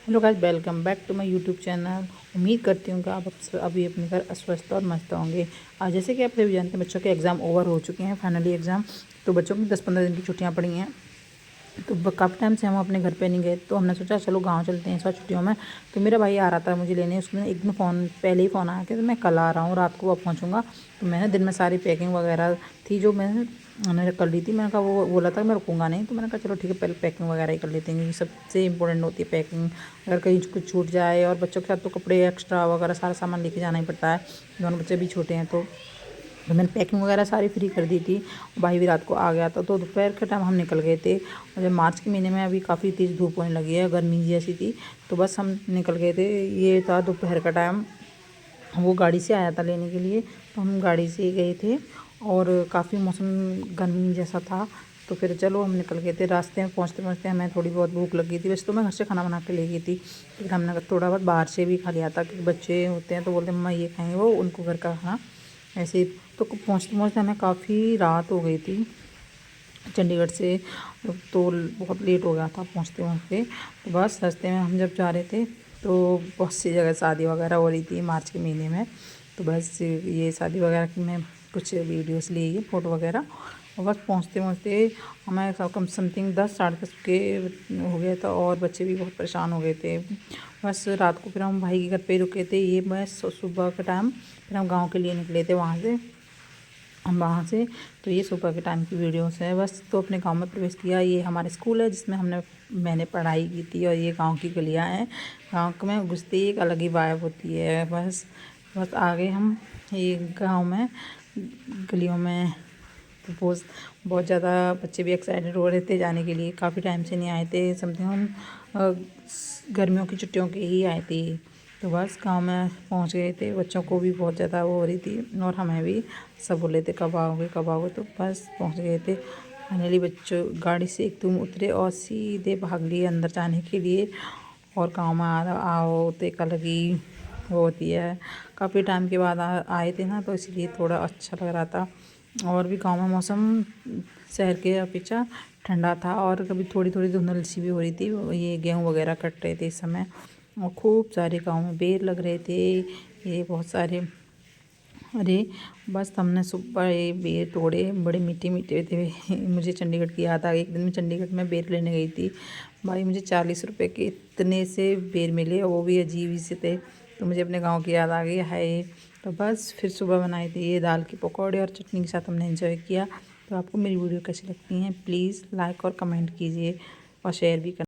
Hello guys, welcome back to my YouTube channel. उम्मीद करती हूँ कि आप अभी अपने घर अस्वस्थ और मस्त होंगे। आज जैसे कि आप सभी जानते हैं, बच्चों के एग्ज़ाम ओवर हो चुके हैं, फाइनली एग्ज़ाम। तो बच्चों की 10-15 दिन की छुट्टियाँ पड़ी हैं। तो काफ़ी टाइम से हम अपने घर पे नहीं गए, तो हमने सोचा चलो गांव चलते हैं इस बार छुट्टियों में। तो मेरा भाई आ रहा था मुझे लेने। उसने एक दिन फ़ोन पहले ही फ़ोन आया कि तो मैं कल आ रहा हूँ, रात को अब पहुँचूँगा। तो मैंने दिन में सारी पैकिंग वगैरह थी जो मैंने कर ली थी। मैंने कहा, वो बोला था मैं रुकूंगा नहीं, तो मैंने कहा चलो ठीक है, पहले पैकिंग वगैरह ही कर लेते हैं, क्योंकि सबसे इंपॉर्टेंट होती है पैकिंग। अगर कहीं कुछ छूट जाए, और बच्चों के साथ तो कपड़े एक्स्ट्रा वगैरह सारा सामान लेके जाना ही पड़ता है, दोनों बच्चे भी छोटे हैं। तो मैंने पैकिंग वगैरह सारी फ्री कर दी थी। भाई भी रात को आ गया था, तो दोपहर के टाइम हम निकल गए थे। और जब मार्च के महीने में अभी काफ़ी तेज़ धूप होने लगी है, गर्मी जैसी थी, तो बस हम निकल गए थे। ये था दोपहर का टाइम। वो गाड़ी से आया था लेने के लिए, तो हम गाड़ी से ही गए थे। और काफ़ी मौसम गर्मी जैसा था, तो फिर चलो हम निकल गए थे। रास्ते में पहुँचते पहुँचते हमें थोड़ी बहुत भूख लगी थी। वैसे तो मैं घर से खाना बना के ले गई थी, फिर हमने थोड़ा बहुत बाहर से भी खा लिया था, क्योंकि बच्चे होते हैं तो बोलते हैं मम्मा ये खाएंगे, वो उनको घर का खाना ऐसे ही। तो पहुँचते पहुँचते हमें काफ़ी रात हो गई थी चंडीगढ़ से। तो बहुत लेट हो गया था पहुँचते पहुँचते। तो बस रास्ते में हम जब जा रहे थे, तो बहुत सी जगह शादी वगैरह हो रही थी मार्च के महीने में। तो बस ये शादी वगैरह की मैं कुछ वीडियोस ली, फ़ोटो वगैरह। और बस पहुँचते पहुँचते हमें कम समथिंग 10-10:30 के हो गया था, और बच्चे भी बहुत परेशान हो गए थे। बस रात को फिर हम भाई के घर पे ही रुके थे। ये बस सुबह के टाइम फिर हम गाँव के लिए निकले थे वहाँ से। तो ये सुबह के टाइम की वीडियोस है बस। तो अपने गांव में प्रवेश किया। ये हमारा स्कूल है जिसमें मैंने पढ़ाई की थी, और ये गांव की गलियां हैं। गांव में घुसते ही एक अलग ही वाइब होती है। बस आ गए हम ये गांव में, गलियों में। तो बहुत ज़्यादा बच्चे भी एक्साइटेड हो रहे थे जाने के लिए। काफ़ी टाइम से नहीं आए थे, समथिंग हम गर्मियों की छुट्टियों के ही आए थे। तो बस गाँव में पहुँच गए थे। बच्चों को भी बहुत ज़्यादा वो हो रही थी, और हमें भी। सब बोल रहे थे कब आओगे कब आओगे। तो बस पहुँच गए थे फाइनली। बच्चों गाड़ी से एकदम उतरे और सीधे भाग लिए अंदर जाने के लिए। और गाँव में आओ तो एक अलग ही वो होती है। काफ़ी टाइम के बाद आए थे ना, तो इसलिए थोड़ा अच्छा लग रहा था। और भी गाँव में मौसम शहर के अपेक्षा ठंडा था, और कभी थोड़ी थोड़ी धुंधल सी भी हो रही थी। ये गेहूँ वगैरह कट रहे थे इस समय, और खूब सारे गाँव में बेर लग रहे थे, ये बहुत सारे। अरे बस हमने सुबह ये बेर तोड़े, बड़े मीठे मीठे थे। मुझे चंडीगढ़ की याद आ गई। एक दिन मैं चंडीगढ़ में बेर लेने गई थी भाई, मुझे 40 रुपए के इतने से बेर मिले, और वो भी अजीब ही से थे। तो मुझे अपने गांव की याद आ गई है। तो बस फिर सुबह बनाई थी ये दाल की पकौड़े और चटनी के साथ हमने एंजॉय किया। तो आपको मेरी वीडियो कैसी लगती हैं, प्लीज़ लाइक और कमेंट कीजिए, और शेयर भी करना।